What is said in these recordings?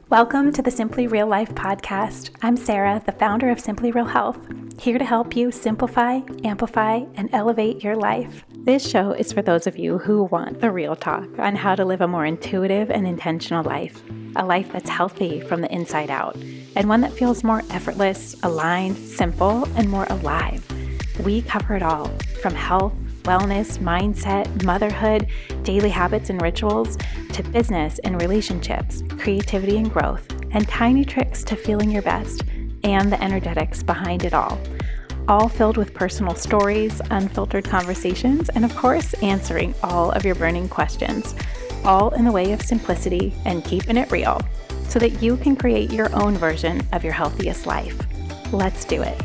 Welcome to the Simply Real Life podcast. I'm Sarah, the founder of Simply Real Health, here to help you simplify, amplify, and elevate your life. This show is for those of you who want the real talk on how to live a more intuitive and intentional life, a life that's healthy from the inside out, and one that feels more effortless, aligned, simple, and more alive. We cover it all, from health, wellness, mindset, motherhood, daily habits and rituals, to business and relationships, creativity and growth, and tiny tricks to feeling your best, and the energetics behind it all filled with personal stories, unfiltered conversations, and of course, answering all of your burning questions, all in the way of simplicity and keeping it real, so that you can create your own version of your healthiest life. Let's do it.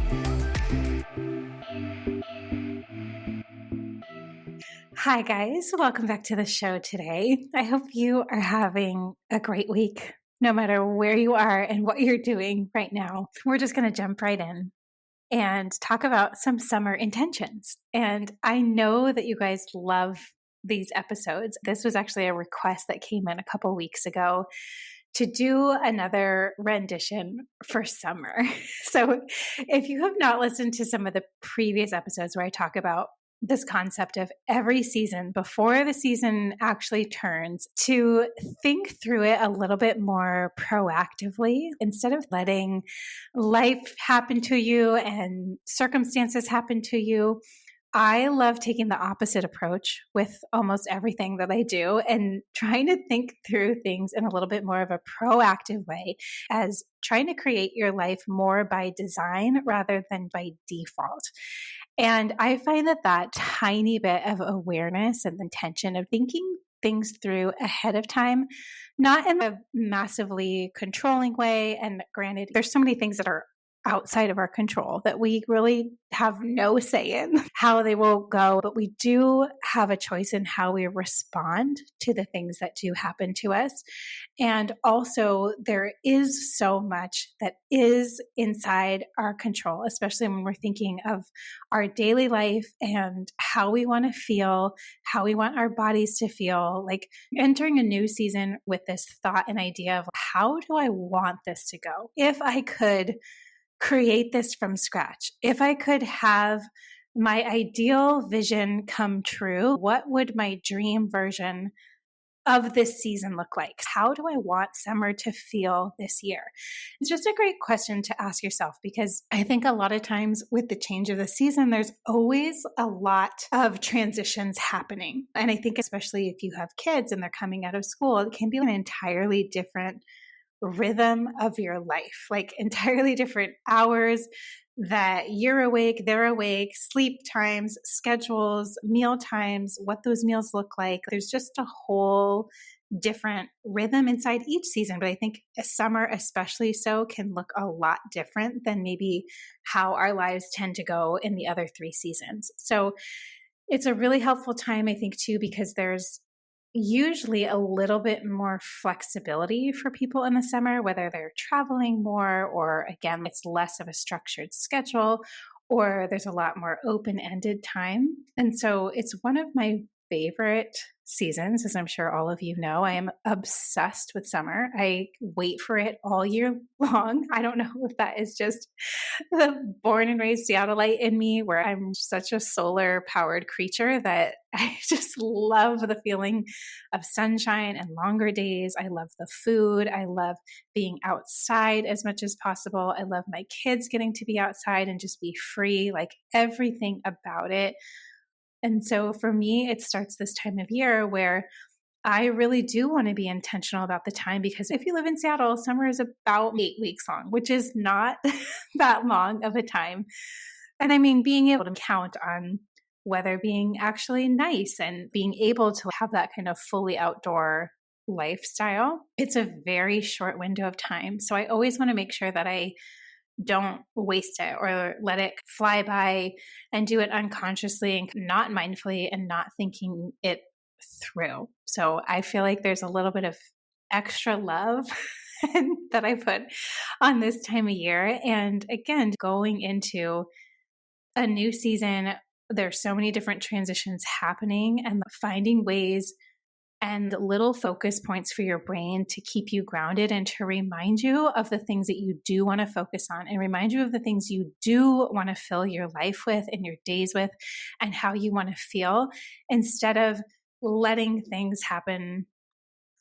Hi guys, welcome back to the show today. I hope you are having a great week, no matter where you are and what you're doing right now. We're just going to jump right in and talk about some summer intentions. And I know that you guys love these episodes. This was actually a request that came in a couple weeks ago to do another rendition for summer. So if you have not listened to some of the previous episodes where I talk about this concept of every season before the season actually turns, to think through it a little bit more proactively instead of letting life happen to you and circumstances happen to you. I love taking the opposite approach with almost everything that I do and trying to think through things in a little bit more of a proactive way, as trying to create your life more by design rather than by default. And I find that tiny bit of awareness and intention of thinking things through ahead of time, not in a massively controlling way. And granted, there's so many things that are outside of our control that we really have no say in how they will go, but we do have a choice in how we respond to the things that do happen to us. And also, there is so much that is inside our control, especially when we're thinking of our daily life and how we want to feel, how we want our bodies to feel. Like entering a new season with this thought and idea of, how do I want this to go? If I could create this from scratch, if I could have my ideal vision come true, what would my dream version of this season look like? How do I want summer to feel this year? It's just a great question to ask yourself, because I think a lot of times with the change of the season, there's always a lot of transitions happening. And I think especially if you have kids and they're coming out of school, it can be an entirely different rhythm of your life, like entirely different hours that you're awake, they're awake, sleep times, schedules, meal times, what those meals look like. There's just a whole different rhythm inside each season. But I think summer, especially so, can look a lot different than maybe how our lives tend to go in the other three seasons. So it's a really helpful time, I think, too, because there's usually a little bit more flexibility for people in the summer, whether they're traveling more, or again, it's less of a structured schedule, or there's a lot more open-ended time. And so it's one of my favorite seasons, as I'm sure all of you know. I am obsessed with summer. I wait for it all year long. I don't know if that is just the born and raised Seattleite in me, where I'm such a solar powered creature that I just love the feeling of sunshine and longer days. I love the food. I love being outside as much as possible. I love my kids getting to be outside and just be free, like everything about it. And so for me, it starts this time of year where I really do want to be intentional about the time, because if you live in Seattle, summer is about 8 weeks long, which is not that long of a time. And I mean, being able to count on weather being actually nice and being able to have that kind of fully outdoor lifestyle, it's a very short window of time. So I always want to make sure that I don't waste it or let it fly by and do it unconsciously and not mindfully and not thinking it through. So I feel like there's a little bit of extra love that I put on this time of year. And again, going into a new season, there's so many different transitions happening, and finding ways and little focus points for your brain to keep you grounded and to remind you of the things that you do want to focus on and remind you of the things you do want to fill your life with and your days with and how you want to feel instead of letting things happen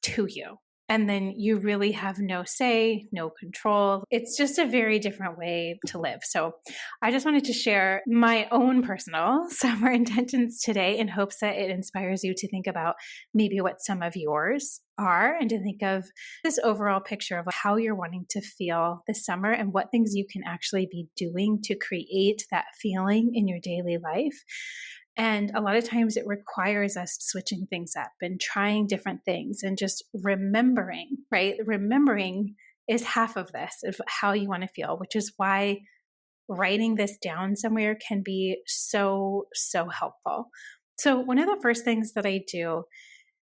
to you. And then you really have no say, no control. It's just a very different way to live. So I just wanted to share my own personal summer intentions today in hopes that it inspires you to think about maybe what some of yours are and to think of this overall picture of how you're wanting to feel this summer and what things you can actually be doing to create that feeling in your daily life. And a lot of times it requires us switching things up and trying different things and just remembering, right? Remembering is half of this, of how you want to feel, which is why writing this down somewhere can be so, so helpful. So one of the first things that I do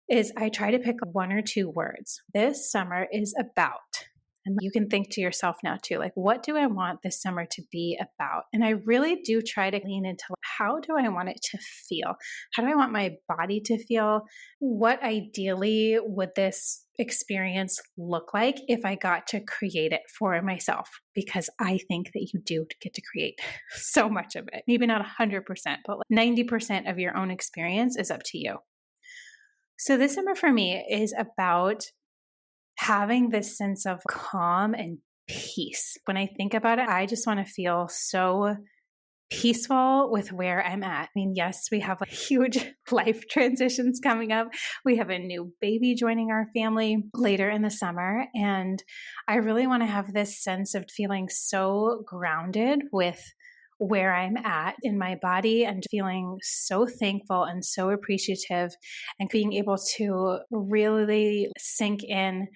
is I try to pick one or two words. This summer is about. And you can think to yourself now too, like, what do I want this summer to be about? And I really do try to lean into how do I want it to feel? How do I want my body to feel? What ideally would this experience look like if I got to create it for myself? Because I think that you do get to create so much of it. Maybe not 100%, but like 90% of your own experience is up to you. So this summer for me is about having this sense of calm and peace. When I think about it, I just want to feel so peaceful with where I'm at. I mean, yes, we have huge life transitions coming up. We have a new baby joining our family later in the summer. And I really want to have this sense of feeling so grounded with where I'm at in my body and feeling so thankful and so appreciative and being able to really sink in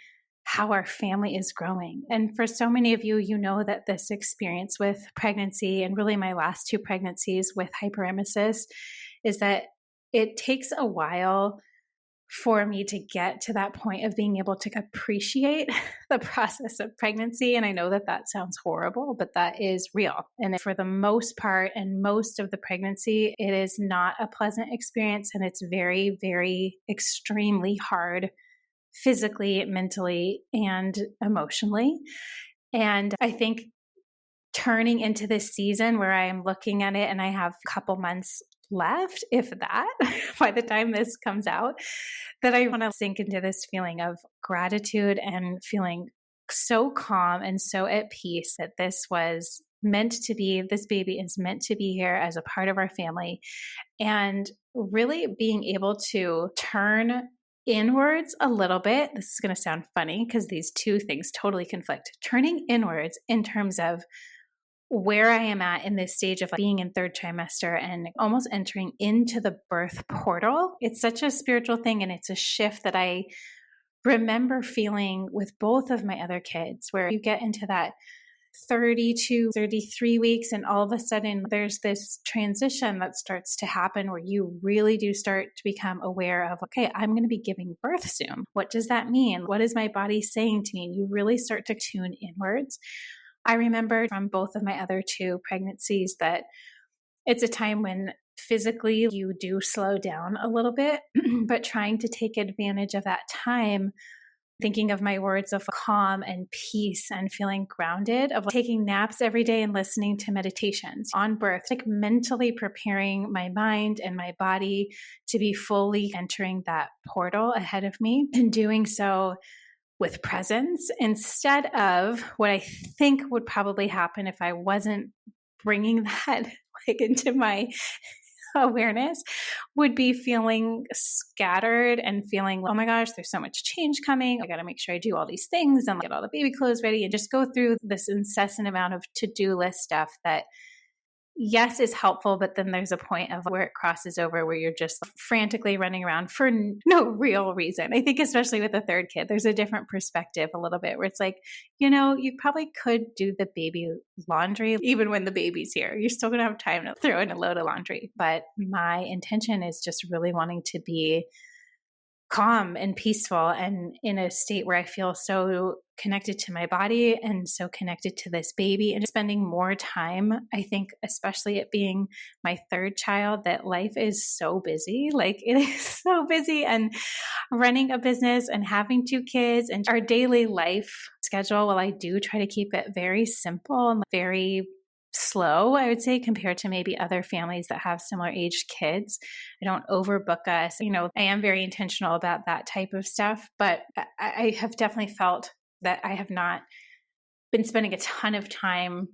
how our family is growing. And for so many of you, you know that this experience with pregnancy and really my last two pregnancies with hyperemesis is that it takes a while for me to get to that point of being able to appreciate the process of pregnancy. And I know that that sounds horrible, but that is real. And for the most part and most of the pregnancy, it is not a pleasant experience. And it's very, very extremely hard physically, mentally, and emotionally. And I think turning into this season where I am looking at it and I have a couple months left, if that, by the time this comes out, that I want to sink into this feeling of gratitude and feeling so calm and so at peace that this was meant to be, this baby is meant to be here as a part of our family. And really being able to turn inwards a little bit. This is going to sound funny because these two things totally conflict. Turning inwards in terms of where I am at in this stage of being in third trimester and almost entering into the birth portal. It's such a spiritual thing, and it's a shift that I remember feeling with both of my other kids, where you get into that 30 to 33 weeks, and all of a sudden there's this transition that starts to happen where you really do start to become aware of, okay, I'm going to be giving birth soon. What does that mean? What is my body saying to me? And you really start to tune inwards. I remember from both of my other two pregnancies that it's a time when physically you do slow down a little bit, but trying to take advantage of that time, thinking of my words of calm and peace and feeling grounded, of taking naps every day and listening to meditations on birth, like mentally preparing my mind and my body to be fully entering that portal ahead of me, and doing so with presence instead of what I think would probably happen if I wasn't bringing that like into my awareness, would be feeling scattered and feeling, oh my gosh, there's so much change coming. I got to make sure I do all these things and get all the baby clothes ready and just go through this incessant amount of to-do list stuff that, yes, is helpful, but then there's a point of where it crosses over where you're just frantically running around for no real reason. I think especially with the third kid, there's a different perspective a little bit where it's like, you probably could do the baby laundry even when the baby's here. You're still going to have time to throw in a load of laundry. But my intention is just really wanting to be calm and peaceful and in a state where I feel so connected to my body and so connected to this baby, and spending more time. I think, especially it being my third child, that life is so busy. Like it is so busy, and running a business and having two kids and our daily life schedule. Well, I do try to keep it very simple and very slow, I would say, compared to maybe other families that have similar aged kids. I don't overbook us. I am very intentional about that type of stuff, but I have definitely felt that I have not been spending a ton of time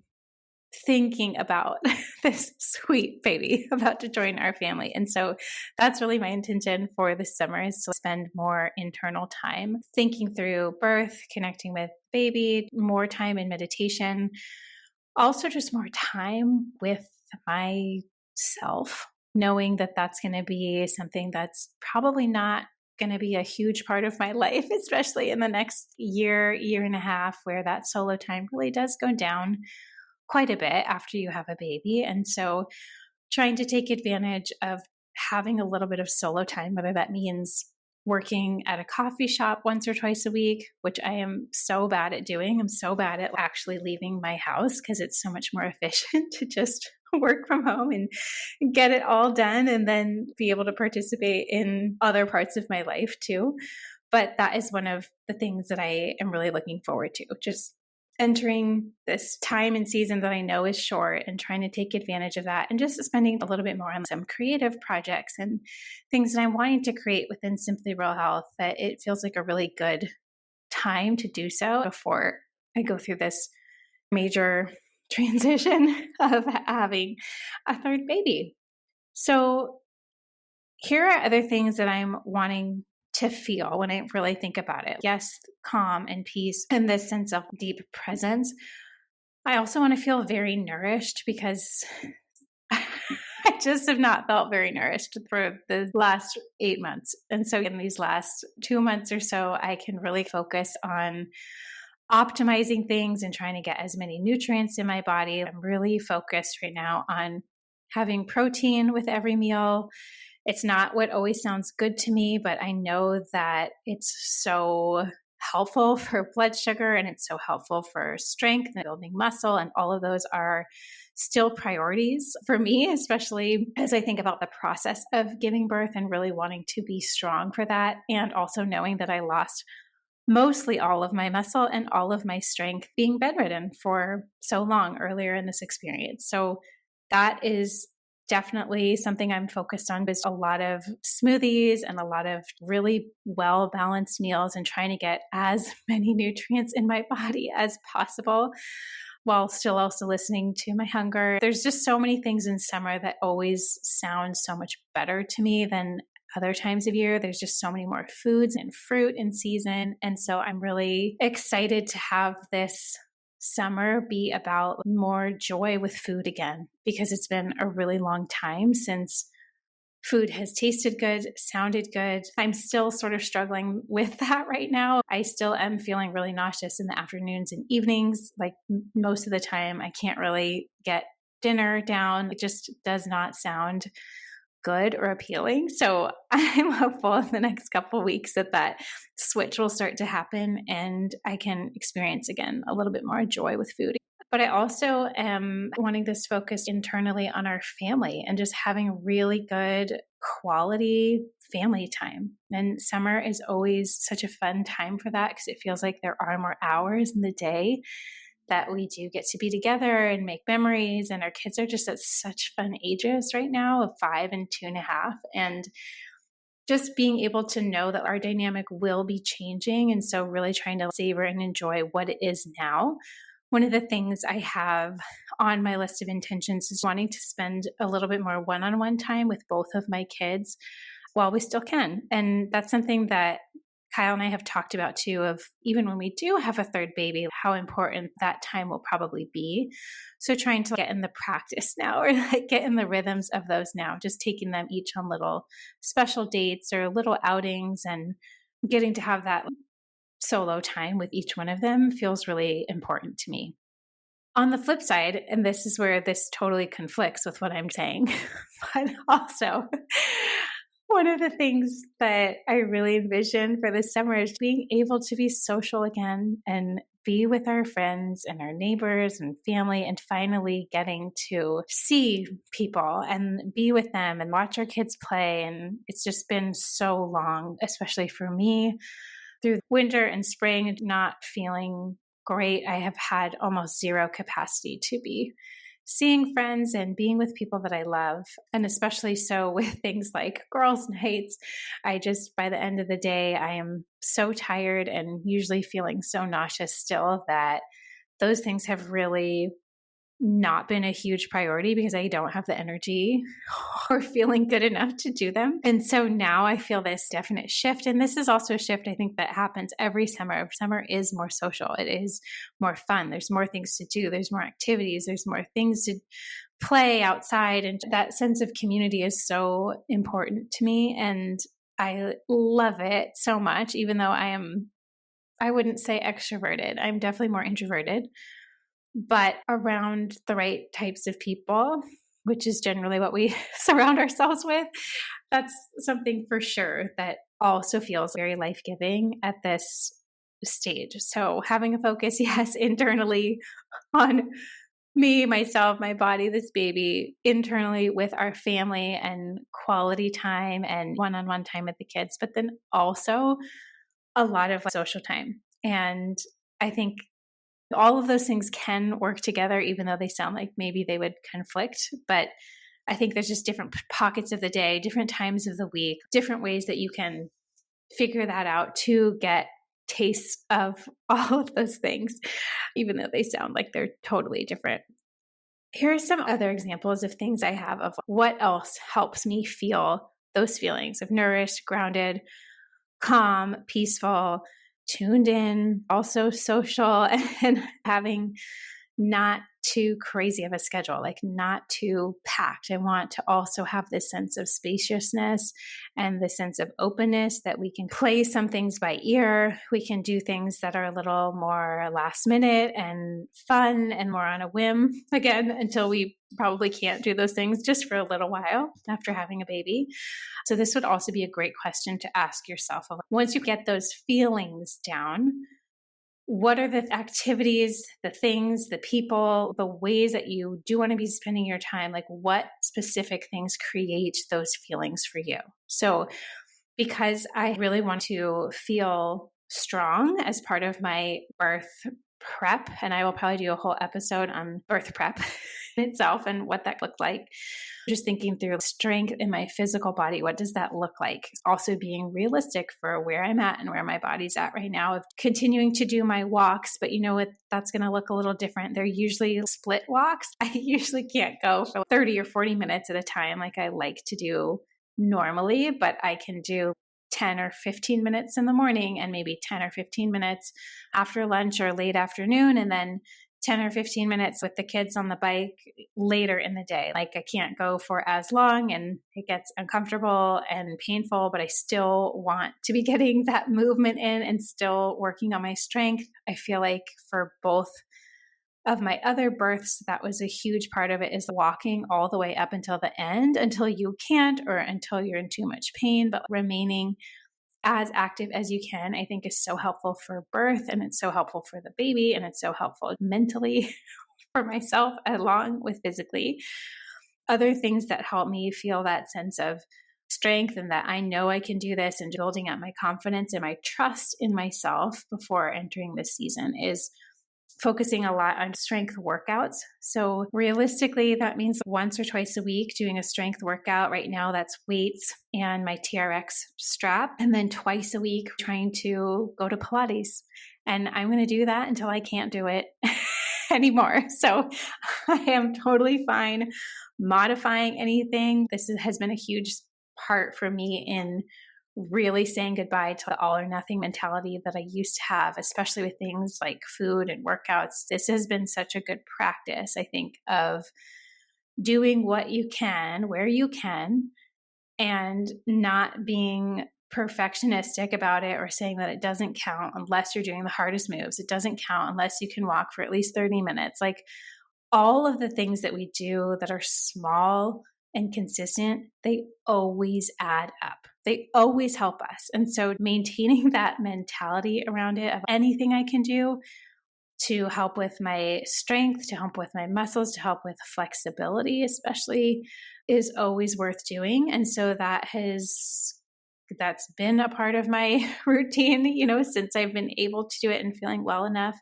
thinking about this sweet baby about to join our family. And so that's really my intention for this summer, is to spend more internal time thinking through birth, connecting with baby, more time in meditation, also just more time with myself, knowing that that's going to be something that's probably not going to be a huge part of my life, especially in the next year and a half, where that solo time really does go down quite a bit after you have a baby. And so trying to take advantage of having a little bit of solo time, whether that means working at a coffee shop once or twice a week, which I am so bad at doing. I'm so bad at actually leaving my house because it's so much more efficient to just work from home and get it all done and then be able to participate in other parts of my life too. But that is one of the things that I am really looking forward to, just entering this time and season that I know is short and trying to take advantage of that, and just spending a little bit more on some creative projects and things that I'm wanting to create within Simply Real Health, that it feels like a really good time to do so before I go through this major transition of having a third baby. So here are other things that I'm wanting to feel when I really think about it. Yes, calm and peace and this sense of deep presence. I also want to feel very nourished, because I just have not felt very nourished for the last 8 months. And so in these last 2 months or so, I can really focus on optimizing things and trying to get as many nutrients in my body. I'm really focused right now on having protein with every meal. It's not what always sounds good to me, but I know that it's so helpful for blood sugar, and it's so helpful for strength and building muscle. And all of those are still priorities for me, especially as I think about the process of giving birth and really wanting to be strong for that. And also knowing that I lost mostly all of my muscle and all of my strength being bedridden for so long earlier in this experience. So that is definitely something I'm focused on, is a lot of smoothies and a lot of really well-balanced meals, and trying to get as many nutrients in my body as possible while still also listening to my hunger. There's just so many things in summer that always sound so much better to me than other times of year. There's just so many more foods and fruit in season. And so I'm really excited to have this summer be about more joy with food again, because it's been a really long time since food has tasted good, sounded good. I'm still sort of struggling with that right now. I still am feeling really nauseous in the afternoons and evenings. Like most of the time, I can't really get dinner down. It just does not sound good or appealing. So I'm hopeful in the next couple of weeks that switch will start to happen and I can experience again a little bit more joy with food. But I also am wanting this focus internally on our family and just having really good quality family time. And summer is always such a fun time for that, because it feels like there are more hours in the day that we do get to be together and make memories. And our kids are just at such fun ages right now of 5 and 2.5. And just being able to know that our dynamic will be changing. And so really trying to savor and enjoy what it is now. One of the things I have on my list of intentions is wanting to spend a little bit more one-on-one time with both of my kids while we still can. And that's something that Kyle and I have talked about too, of even when we do have a third baby, how important that time will probably be. So trying to get in the practice now, or like get in the rhythms of those now, just taking them each on little special dates or little outings, and getting to have that solo time with each one of them feels really important to me. On the flip side, and this is where this totally conflicts with what I'm saying, but also One of the things that I really envision for this summer is being able to be social again and be with our friends and our neighbors and family, and finally getting to see people and be with them and watch our kids play. And it's just been so long, especially for me, through winter and spring, not feeling great. I have had almost zero capacity to be seeing friends and being with people that I love. And especially so with things like girls' nights. I just, by the end of the day, I am so tired and usually feeling so nauseous still that those things have really not been a huge priority because I don't have the energy or feeling good enough to do them. And so now I feel this definite shift. And this is also a shift I think that happens every summer. Summer is more social. It is more fun. There's more things to do. There's more activities. There's more things to play outside. And that sense of community is so important to me. And I love it so much, even though I wouldn't say extroverted. I'm definitely more introverted, but around the right types of people, which is generally what we surround ourselves with, that's something for sure that also feels very life-giving at this stage. So having a focus, yes, internally on me, myself, my body, this baby, internally with our family and quality time and one-on-one time with the kids, but then also a lot of social time. And I think all of those things can work together, even though they sound like maybe they would conflict. But I think there's just different pockets of the day, different times of the week, different ways that you can figure that out to get tastes of all of those things, even though they sound like they're totally different. Here are some other examples of things I have of what else helps me feel those feelings of nourished, grounded, calm, peaceful, tuned in, also social, and having not too crazy of a schedule, like not too packed. I want to also have this sense of spaciousness and the sense of openness that we can play some things by ear. We can do things that are a little more last minute and fun and more on a whim again, until we probably can't do those things just for a little while after having a baby. So this would also be a great question to ask yourself. Once you get those feelings down, what are the activities, the things, the people, the ways that you do want to be spending your time? Like what specific things create those feelings for you? So because I really want to feel strong as part of my birth prep, and I will probably do a whole episode on birth prep itself and what that looked like. Just thinking through strength in my physical body, what does that look like? Also being realistic for where I'm at and where my body's at right now, of continuing to do my walks, but you know what, that's going to look a little different. They're usually split walks. I usually can't go for 30 or 40 minutes at a time like I like to do normally, but I can do 10 or 15 minutes in the morning and maybe 10 or 15 minutes after lunch or late afternoon, and then 10 or 15 minutes with the kids on the bike later in the day. Like I can't go for as long and it gets uncomfortable and painful, but I still want to be getting that movement in and still working on my strength. I feel like for both of my other births, that was a huge part of it, is walking all the way up until the end, until you can't or until you're in too much pain, but remaining as active as you can, I think is so helpful for birth, and it's so helpful for the baby, and it's so helpful mentally for myself along with physically. Other things that help me feel that sense of strength and that I know I can do this, and building up my confidence and my trust in myself before entering this season, is focusing a lot on strength workouts. So realistically, that means once or twice a week doing a strength workout. Right now, that's weights and my TRX strap. And then twice a week trying to go to Pilates. And I'm going to do that until I can't do it anymore. So I am totally fine modifying anything. This has been a huge part for me in really saying goodbye to the all or nothing mentality that I used to have, especially with things like food and workouts. This has been such a good practice, I think, of doing what you can, where you can, and not being perfectionistic about it or saying that it doesn't count unless you're doing the hardest moves. It doesn't count unless you can walk for at least 30 minutes. Like all of the things that we do that are small and consistent, they always add up. They always help us. And so maintaining that mentality around it of anything I can do to help with my strength, to help with my muscles, to help with flexibility, especially, is always worth doing. And so that's been a part of my routine, since I've been able to do it and feeling well enough.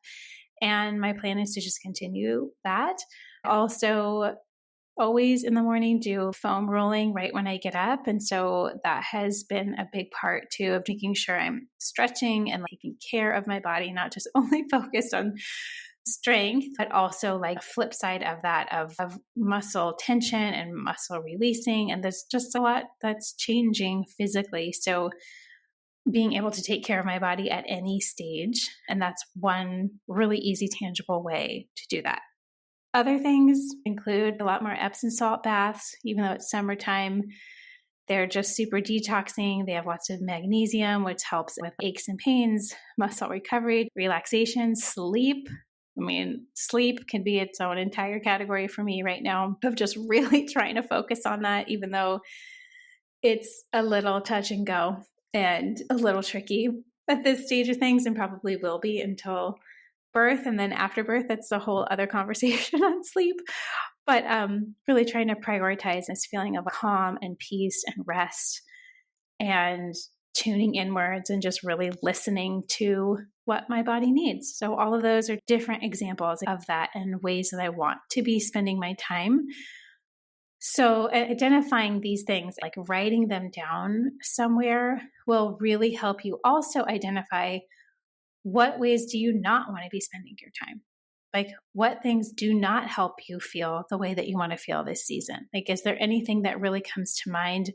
And my plan is to just continue that. Also, always in the morning do foam rolling right when I get up. And so that has been a big part too of making sure I'm stretching and taking care of my body, not just only focused on strength, but also like flip side of that of muscle tension and muscle releasing. And there's just a lot that's changing physically. So being able to take care of my body at any stage. And that's one really easy, tangible way to do that. Other things include a lot more Epsom salt baths, even though it's summertime. They're just super detoxing. They have lots of magnesium, which helps with aches and pains, muscle recovery, relaxation, sleep. Sleep can be its own entire category for me right now of just really trying to focus on that, even though it's a little touch and go and a little tricky at this stage of things, and probably will be until birth. And then after birth, that's a whole other conversation on sleep. But really trying to prioritize this feeling of calm and peace and rest and tuning inwards and just really listening to what my body needs. So all of those are different examples of that and ways that I want to be spending my time. So identifying these things, like writing them down somewhere, will really help you also identify what ways do you not want to be spending your time? Like, what things do not help you feel the way that you want to feel this season? Like, is there anything that really comes to mind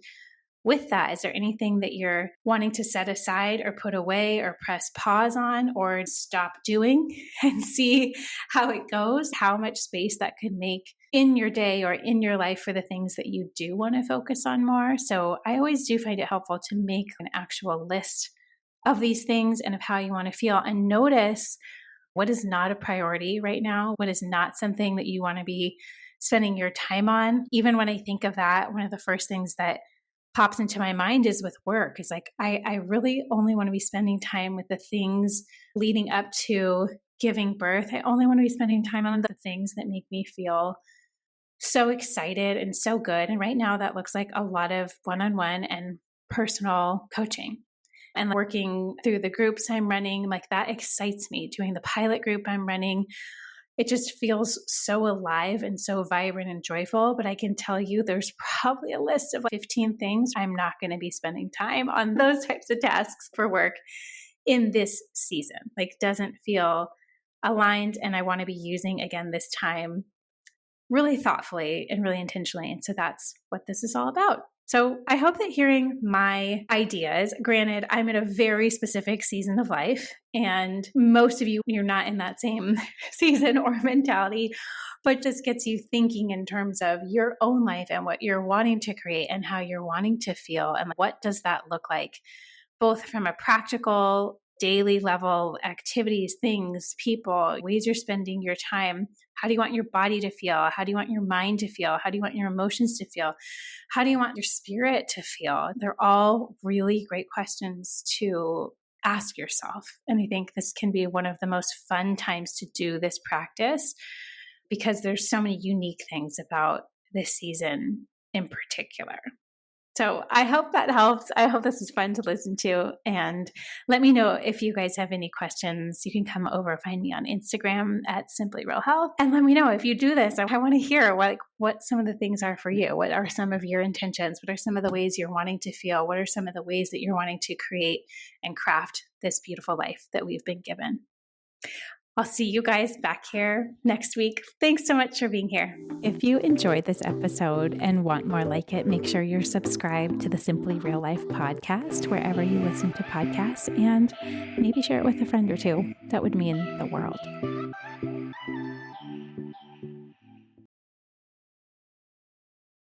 with that? Is there anything that you're wanting to set aside or put away or press pause on or stop doing and see how it goes? How much space that could make in your day or in your life for the things that you do want to focus on more. So I always do find it helpful to make an actual list of these things and of how you want to feel, and notice what is not a priority right now, what is not something that you want to be spending your time on. Even when I think of that, one of the first things that pops into my mind is with work. It's like, I really only want to be spending time with the things leading up to giving birth. I only want to be spending time on the things that make me feel so excited and so good. And right now that looks like a lot of one-on-one and personal coaching. And working through the groups I'm running, like that excites me. Doing the pilot group I'm running, it just feels so alive and so vibrant and joyful. But I can tell you there's probably a list of 15 things I'm not going to be spending time on those types of tasks for work in this season. Like, doesn't feel aligned. And I want to be using, again, this time really thoughtfully and really intentionally. And so that's what this is all about. So I hope that hearing my ideas, granted, I'm in a very specific season of life, and most of you, you're not in that same season or mentality, but just gets you thinking in terms of your own life and what you're wanting to create and how you're wanting to feel. And what does that look like, both from a practical, daily level, activities, things, people, ways you're spending your time. How do you want your body to feel? How do you want your mind to feel? How do you want your emotions to feel? How do you want your spirit to feel? They're all really great questions to ask yourself. And I think this can be one of the most fun times to do this practice, because there's so many unique things about this season in particular. So I hope that helps. I hope this was fun to listen to. And let me know if you guys have any questions. You can come over, find me on Instagram at Simply Real Health. And let me know if you do this. I want to hear what some of the things are for you. What are some of your intentions? What are some of the ways you're wanting to feel? What are some of the ways that you're wanting to create and craft this beautiful life that we've been given? I'll see you guys back here next week. Thanks so much for being here. If you enjoyed this episode and want more like it, make sure you're subscribed to the Simply Real Life podcast wherever you listen to podcasts, and maybe share it with a friend or two. That would mean the world.